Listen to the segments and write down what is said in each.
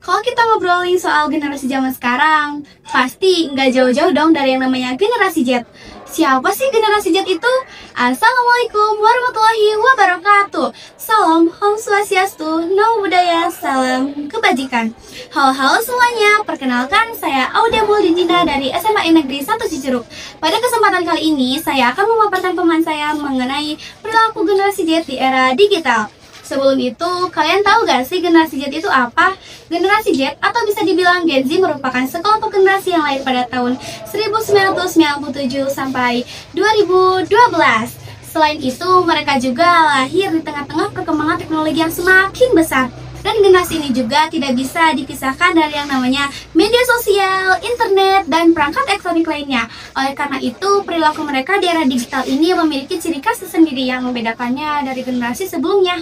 Kalau kita ngobrolin soal generasi zaman sekarang, pasti nggak jauh-jauh dong dari yang namanya generasi Z. Siapa sih generasi Z itu? Assalamualaikum warahmatullahi wabarakatuh. Salam, Om Swastiastu, Namo Buddhaya, salam kebajikan. Halo semuanya, perkenalkan saya Audia Muldijina dari SMA Negeri 1 Ciceruk. Pada kesempatan kali ini, saya akan memaparkan pemahaman saya mengenai perilaku generasi Z di era digital. Sebelum itu, kalian tahu gak sih generasi Z itu apa? Generasi Z atau bisa dibilang Gen Z merupakan sekelompok generasi yang lahir pada tahun 1997 sampai 2012. Selain itu, mereka juga lahir di tengah-tengah perkembangan teknologi yang semakin besar. Dan generasi ini juga tidak bisa dipisahkan dari yang namanya media sosial, internet, dan perangkat elektronik lainnya. Oleh karena itu, perilaku mereka di era digital ini memiliki ciri khas tersendiri yang membedakannya dari generasi sebelumnya.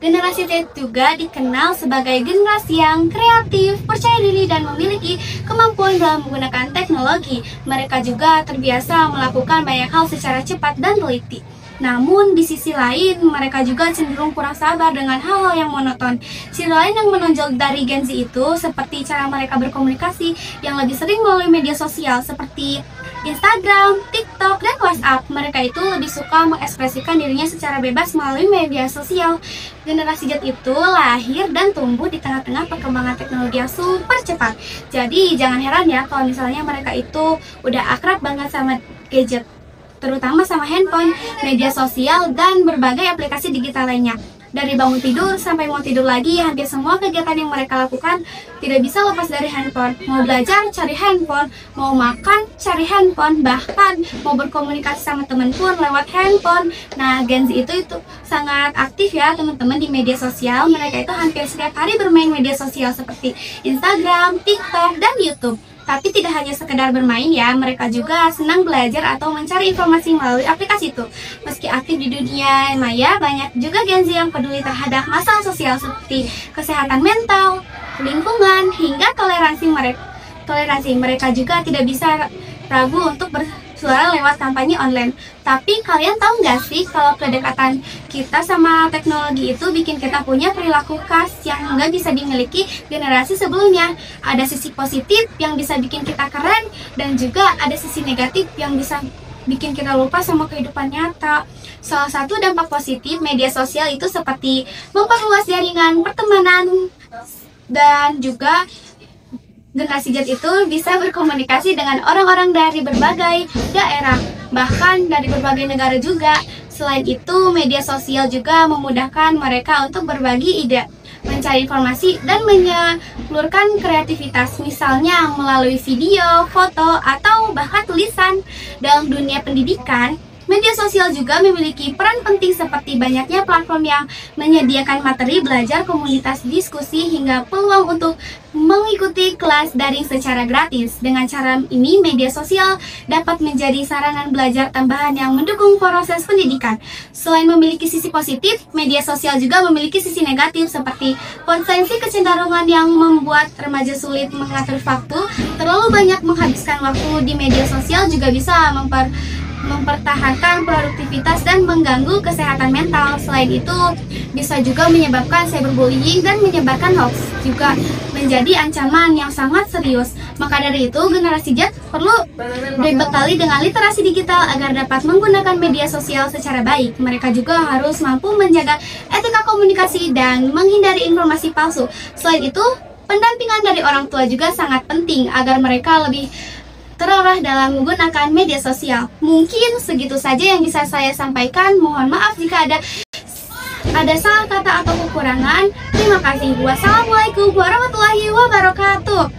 Generasi Z juga dikenal sebagai generasi yang kreatif, percaya diri, dan memiliki kemampuan dalam menggunakan teknologi. Mereka juga terbiasa melakukan banyak hal secara cepat dan teliti. Namun di sisi lain, mereka juga cenderung kurang sabar dengan hal-hal yang monoton. Ciri lain yang menonjol dari Gen Z itu seperti cara mereka berkomunikasi yang lebih sering melalui media sosial seperti Instagram, TikTok, dan WhatsApp. Mereka itu lebih suka mengekspresikan dirinya secara bebas melalui media sosial. Generasi Z itu lahir dan tumbuh di tengah-tengah perkembangan teknologi yang super cepat. Jadi jangan heran ya kalau misalnya mereka itu udah akrab banget sama gadget, terutama sama handphone, media sosial, dan berbagai aplikasi digital lainnya. Dari bangun tidur sampai mau tidur lagi, hampir semua kegiatan yang mereka lakukan tidak bisa lepas dari handphone. Mau belajar, cari handphone. Mau makan, cari handphone. Bahkan mau berkomunikasi sama teman pun lewat handphone. Nah, Gen Z itu sangat aktif ya teman-teman di media sosial. Mereka itu hampir setiap hari bermain media sosial seperti Instagram, TikTok, dan YouTube. Tapi tidak hanya sekedar bermain ya, mereka juga senang belajar atau mencari informasi melalui aplikasi itu. Meski aktif di dunia maya, banyak juga Gen Z yang peduli terhadap masalah sosial seperti kesehatan mental, lingkungan, hingga toleransi. Mereka juga tidak bisa ragu untuk bersuara lewat kampanye online. Tapi kalian tahu nggak sih kalau kedekatan kita sama teknologi itu bikin kita punya perilaku khas yang nggak bisa dimiliki generasi sebelumnya. Ada sisi positif yang bisa bikin kita keren, dan juga ada sisi negatif yang bisa bikin kita lupa sama kehidupan nyata. Salah satu dampak positif media sosial itu seperti memperluas jaringan pertemanan, dan juga generasi Z itu bisa berkomunikasi dengan orang-orang dari berbagai daerah, bahkan dari berbagai negara juga. Selain itu, media sosial juga memudahkan mereka untuk berbagi ide, mencari informasi, dan menyalurkan kreativitas, misalnya melalui video, foto, atau bahkan tulisan. Dalam dunia pendidikan, media sosial juga memiliki peran penting seperti banyaknya platform yang menyediakan materi belajar, komunitas diskusi, hingga peluang untuk mengikuti kelas daring secara gratis. Dengan cara ini, media sosial dapat menjadi sarana belajar tambahan yang mendukung proses pendidikan. Selain memiliki sisi positif, media sosial juga memiliki sisi negatif seperti potensi kecenderungan yang membuat remaja sulit mengatur waktu. Terlalu banyak menghabiskan waktu di media sosial juga bisa mempertahankan produktivitas dan mengganggu kesehatan mental. Selain itu, bisa juga menyebabkan cyberbullying dan menyebarkan hoax, juga menjadi ancaman yang sangat serius. Maka dari itu, generasi Z perlu dibekali dengan literasi digital agar dapat menggunakan media sosial secara baik. Mereka juga harus mampu menjaga etika komunikasi dan menghindari informasi palsu. Selain itu, pendampingan dari orang tua juga sangat penting agar mereka lebih terarah dalam menggunakan media sosial. Mungkin segitu saja yang bisa saya sampaikan. Mohon maaf jika ada salah kata atau kekurangan. Terima kasih. Wassalamualaikum warahmatullahi wabarakatuh.